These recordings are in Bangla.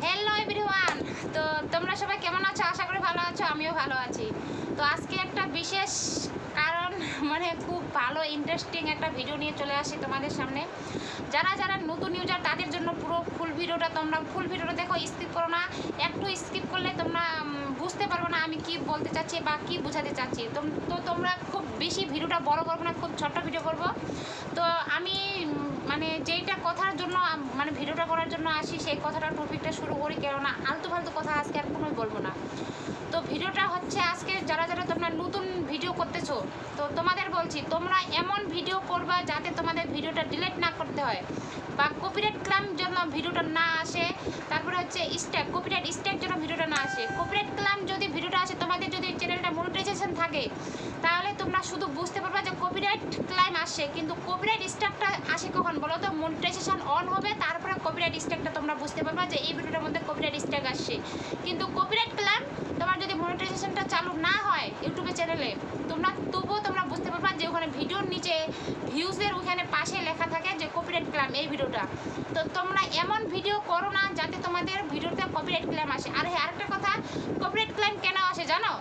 Hello everyone. তো তোমরা সবাই কেমন আছো? আশা করি ভালো আছো, আমিও ভালো আছি। তো আজকে একটা বিশেষ কারণ খুব ভালো ইন্টারেস্টিং একটা ভিডিও নিয়ে চলে আসি তোমাদের সামনে। যারা যারা নতুন ইউজার তাদের জন্য পুরো ফুল ভিডিওটা দেখো, স্কিপ করো না। একটু স্কিপ করলে তোমরা বুঝতে পারবে না আমি কি বলতে চাচ্ছি বা কি বোঝাতে চাচ্ছি। তো তোমরা খুব বেশি ভিডিওটা বড় করবো না, খুব ছোট্ট ভিডিও করব। তো আমি যেইটা কথার জন্য ভিডিওটা করার জন্য আসি সেই কথাটা টপিকটা শুরু করি, কেননা আলতু ফালতু কথা আজকে আর কোনোই বলবো না। তো ভিডিওটা হচ্ছে আজকে যারা যারা তোমরা নতুন ভিডিও করতেছো, তো তোমাদের বলছি তোমরা এমন ভিডিও করবা যাতে তোমাদের ভিডিওটা ডিলিট না করতে হয় বা কপিরাইট ক্লেম জন্য ভিডিওটা না আসে। তারপরে হচ্ছে কপিরাইট স্ট্রাইক জন্য ভিডিওটা না আসে। কপিরাইট ক্লেম যদি ভিডিওটা আসে, তোমাদের যদি চ্যানেলটা মনিটাইজেশন থাকে, তাহলে তোমরা শুধু বুঝতে পারবা যে কপিরাইট ক্লেম আসে, কিন্তু কপিরাইট স্ট্রাইকটা আসে কখন বলো তো? মনিটাইজেশন অন হবে, তারপরে কপিরাইট স্ট্রাইকটা তোমরা বুঝতে পারবা যে এই ভিডিওটার মধ্যে কপিরাইট স্ট্রাইক আসছে। কিন্তু কপিরাইট ক্লেম তোমার যদি মনিটাইজেশনটা চালু না হয় ইউটিউবে চ্যানেলে, তবুও তোমরা বুঝতে পারবা যে ওখানে ভিডিওর নিচে ভিউজের ওখানে পাশে লেখা থাকে যে কপিরাইট ক্লেম এই ভিডিওটা। তো তোমরা এমন ভিডিও করো না যাতে তোমাদের ভিডিওতে কপিরাইট ক্লেম আসে। আর হ্যাঁ, আরেকটা কথা, কপিরাইট ক্লেম কেন আসে জানো?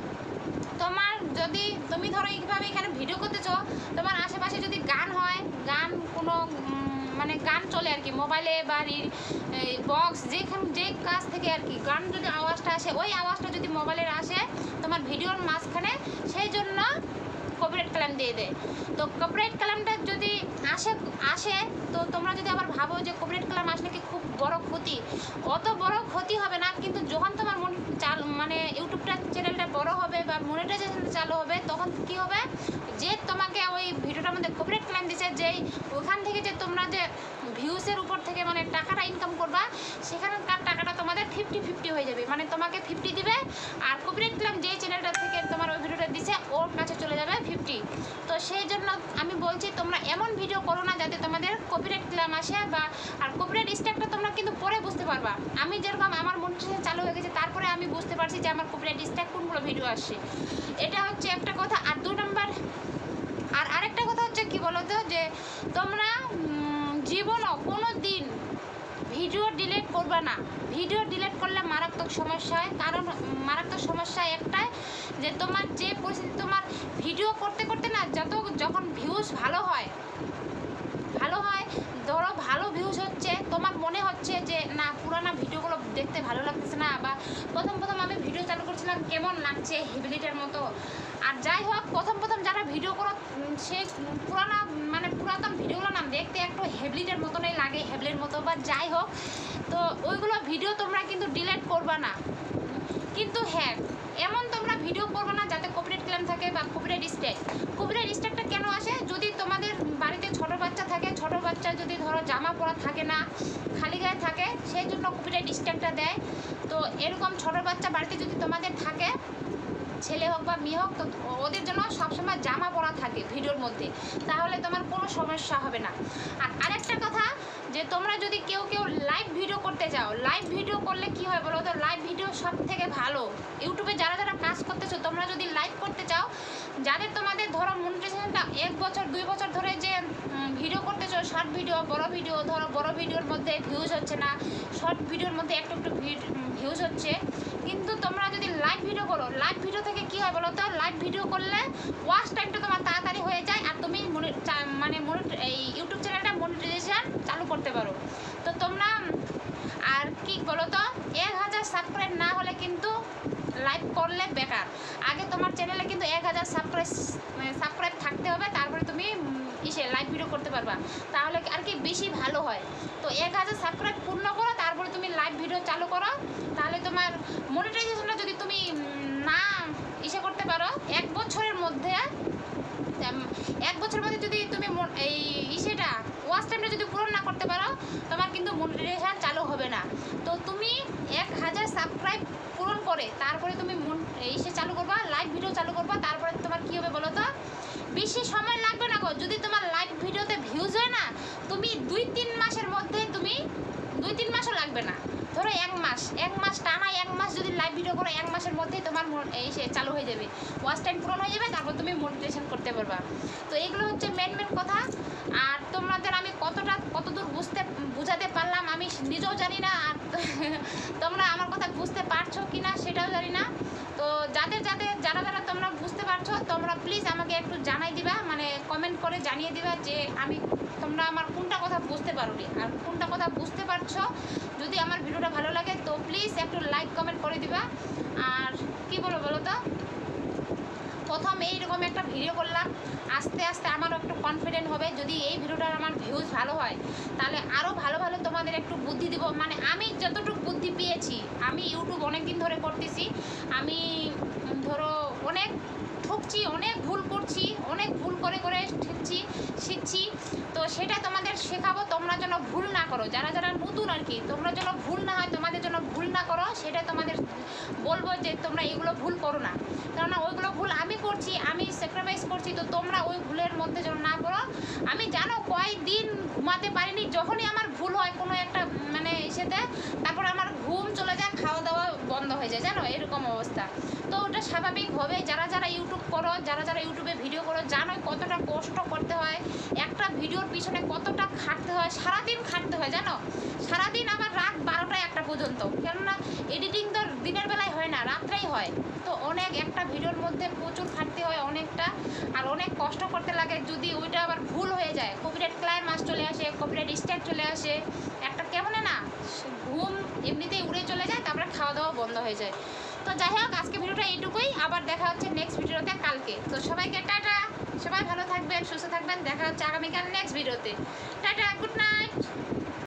তোমার যদি তুমি ধরো এইভাবে এখানে ভিডিও করতেছো, তোমার আশেপাশে যদি গান হয়, গান কোনো গান চলে আর কি, মোবাইলে বা বক্স যে কাজ থেকে আর কি গান যদি আওয়াজটা আসে, ওই আওয়াজটা যদি মোবাইলের আসে তোমার ভিডিওর মাঝখানে, সেই জন্য কপিরাইট ক্লেম দিয়ে দেয়। তো কপিরাইট ক্লেমটা যদি আসে তো তোমরা যদি আবার ভাবো যে কপিরাইট ক্লেম আসলে কি খুব বড় ক্ষতি, অত বড় ক্ষতি হবে না। কিন্তু যখন তোমার ইউটিউবটা চ্যানেলটা বড় হবে বা মনিটাইজেশনটা চালু হবে, তখন কি হবে, যে তোমাকে ওই ভিডিওটার মধ্যে কপিরাইট ক্লেম দিচ্ছে, যেই ওখান থেকে যে তোমরা যে ভিউসের উপর থেকে টাকাটা ইনকাম করবা, সেখানকার টাকাটা তোমাদের 50-50 হয়ে যাবে। তোমাকে 50 দিবে, আর কপিরাইট ক্লেম যে চ্যানেলটা থেকে তোমার ওই ভিডিওটা দিচ্ছে ওর কাছে চলে যাবে 50। তো সেই জন্য আমি বলছি তোমরা এমন ভিডিও করো না যাতে তোমাদের কপিরাইট ক্লেম আসে। আর কপিরাইট স্ট্রাইকটা তোমরা কিন্তু পরে বুঝতে পারবা। আমি যেরকম আমার মনিটাইজেশন চালু হয়ে গেছে, তারপরে আমি বুঝতে পারছি যে আমার কপিরাইট স্ট্রাইক কোনগুলো ভিডিও আসছে। এটা হচ্ছে একটা কথা। আর 2 নম্বর আরেকটা কথা হচ্ছে কি বলো তো, যে তোমরা জীবনও কোনো দিন ভিডিও ডিলিট করবে না। ভিডিও ডিলিট করলে মারাত্মক সমস্যা হয়। কারণ মারাত্মক সমস্যা একটাই, যে তোমার যে পরিস্থিতি, তোমার ভিডিও করতে করতে না, যখন ভিউজ ভালো হয়, ধরো ভালো ভিউজ হচ্ছে, তোমার মনে হচ্ছে যে না, পুরানো ভিডিওগুলো দেখতে ভালো লাগতেছে না, বা প্রথম আমি ভিডিও চালু করছিলাম কেমন লাগছে, হেভিলিটার মতো। আর যাই হোক, প্রথম যারা ভিডিও করো, সে পুরাতন ভিডিওগুলো না দেখতে একটু হেভলিটের মতনই লাগে, হেভলির মতো বা যাই হোক। তো ওইগুলো ভিডিও তোমরা কিন্তু ডিলিট করবা না। কিন্তু হ্যাঁ, এমন তোমরা ভিডিও করবে না যাতে কপিরাইট ক্লেম থাকে বা কপিরাইট স্ট্রাইকটা কেন আসে? যদি তোমাদের বাড়িতে ছোট বাচ্চা থাকে, ছোট বাচ্চা যদি ধরো জামা পরা থাকে না, খালি গায়ে থাকে, সেই জন্য কপিরাইট স্ট্রাইকটা দেয়। তো এরকম ছোট বাচ্চা বাড়িতে যদি তোমাদের থাকে, ছেলে হোক বা মেয়ে হোক, তো ওদের জন্য সবসময় জামা পরা থাকে ভিডিওর মধ্যে, তাহলে তোমার কোনো সমস্যা হবে না। আর আরেকটা কথা, যে তোমরা যদি কেউ লাইভ ভিডিও করতে চাও, লাইভ ভিডিও করলে কি হয় বলো তো? লাইভ ভিডিও সব থেকে ভালো। ইউটিউবে যারা যারা কাজ করতেছো, তোমরা যদি লাইভ করতে চাও, যাদের তোমাদের ধরো মনিটাইজেশনটা 1 বছর 2 বছর ধরে যে ভিডিও করতেছো, শর্ট ভিডিও, বড় ভিডিও, ধরো বড় ভিডিওর মধ্যে ভিউজ হচ্ছে না, শর্ট ভিডিওর মধ্যে একটু ভিউজ হচ্ছে, কিন্তু তোমরা যদি লাইভ ভিডিও করো, লাইভ ভিডিও থেকে কি হয় বলো তো? লাইভ ভিডিও করলে ওয়াচ টাইমটা তোমার তাড়াতাড়ি হয়ে যায়, আর তুমি এই ইউটিউব চ্যানেলটা মনিটাইজেশন চালু করতে পারো। তো তোমরা আর কি বলো তো, 1000 সাবস্ক্রাইব না হলে কিন্তু লাইভ করলে বেকার। আগে তোমার চ্যানেলে কিন্তু 1000 সাবস্ক্রাইব থাকতে হবে, তারপরে তুমি লাইভ ভিডিও করতে পারবা, তাহলে আর কি বেশি ভালো হয়। তো 1000 সাবস্ক্রাইব পূর্ণ করো, তারপরে তুমি লাইভ ভিডিও চালু করো, তাহলে তোমার মনিটাইজেশনটা যদি তুমি না করতে পারো, 1 বছরের মধ্যে যদি তুমি এই ওয়াচ টাইমটা যদি পূরণ না করতে পারো, তোমার কিন্তু মনিটাইজেশন চালু হবে না। তো তুমি 1000 সাবস্ক্রাইব পূরণ করে তারপরে তুমি চালু করবা, লাইভ ভিডিও চালু করবা, তারপরে তোমার কি হবে বলো তো? বেশি সময় লাগবে না গো। যদি তোমার লাইভ ভিডিওতে ভিউজ হয় না, তুমি 2-3 মাসের মধ্যে, তুমি 2-3 মাসও লাগবে না, ধরো 1 মাস টানা, 1 মাস যদি লাইভ ভিডিও করো, 1 মাসের মধ্যেই তোমার চালু হয়ে যাবে, ওয়াচ টাইম পূরণ হয়ে যাবে, তারপর তুমি মনিটাইজেশন করতে পারবা। তো এগুলো হচ্ছে মেন কথা। আর তোমাদের আমি কতদূর বুঝাতে পারলাম আমি নিজেও জানি না। আর তো তোমরা আমার কথা বুঝতে পারছো কি না সেটাও জানি না। তো যারা তোমরা বুঝতে পারছো তোমরা প্লিজ আমাকে একটু জানাই দিবা, মানে কমেন্ট করে জানিয়ে দিবা যে তোমরা আমার কোনটা কথা বুঝতে পারোনি আর কোনটা কথা বুঝতে পারছো। যদি আমার ভিডিওটা ভালো লাগে তো প্লিজ একটু লাইক কমেন্ট করে দিবা। আর কি বলো তো, প্রথম এইরকম একটা ভিডিও করলাম, আস্তে আস্তে আমারও একটু কনফিডেন্ট হবে। যদি এই ভিডিওটার আমার ভিউজ ভালো হয় তাহলে আরও ভালো ভালো তোমাদের একটু বুদ্ধি দিব। মানে আমি যতটুকু বুদ্ধি পেয়েছি, আমি ইউটিউব অনেক দিন ধরে করতেছি, আমি ধরো অনেক ঠকছি, অনেক ভুল করছি, অনেক ভুল করে করে শিখছি। তো সেটা তোমাদের শেখাবো, তোমরা যেন ভুল না করো। যারা নতুন আর কি, তোমরা যেন ভুল না হয়, তোমাদের জন্য ভুল না করো, সেটা তোমাদের বলবো যে তোমরা এগুলো ভুল করো না। কেননা ওইগুলো ভুল আমি করছি, আমি স্যাক্রিফাইস করছি, তো তোমরা ওই ভুলের মধ্যে যেন না করো। আমি জানো কয়েকদিন ঘুমাতে পারিনি, যখনই আমার ভুল হয় কোনো একটা মানে এসেতে, তারপর আমার ঘুম চলে যায়, খাওয়া দাওয়া বন্ধ হয়ে যায়, জানো এরকম অবস্থা। তো ওটা স্বাভাবিক হবে। যারা ইউটিউব করো, যারা ইউটিউবে ভিডিও করো, জানো কতটা কষ্ট করতে হয়, একটা ভিডিওর পিছনে কতটা খাটতে হয়, সারাদিন খাটতে হয় জানো, সারাদিন আবার রাত 12টা 1টা পর্যন্ত। কেননা এডিটিং তো দিনের বেলায় হয় না, রাত্রেই হয়। তো অনেক একটা ভিডিওর মধ্যে প্রচুর খাটতে হয় অনেকটা, আর অনেক কষ্ট করতে লাগে। যদি ওইটা আবার ভুল হয়ে যায়, কপিরাইট ক্লাইমাক্স চলে আসে, কপিরাইট স্ট্রাইক চলে আসে, একটা কেমনে না ঘুম এমনিতেই উড়ে চলে যায়, তারপরে খাওয়া দাওয়া বন্ধ হয়ে যায়। তো যাই হোক, আজকে ভিডিওটা এইটুকুই, আবার দেখা হচ্ছে নেক্সট ভিডিওতে কালকে। তো সবাইকে টাটা, সবাই ভালো থাকবেন, সুস্থ থাকবেন, দেখা হচ্ছে আগামীকাল নেক্সট ভিডিওতে। Tata, good night.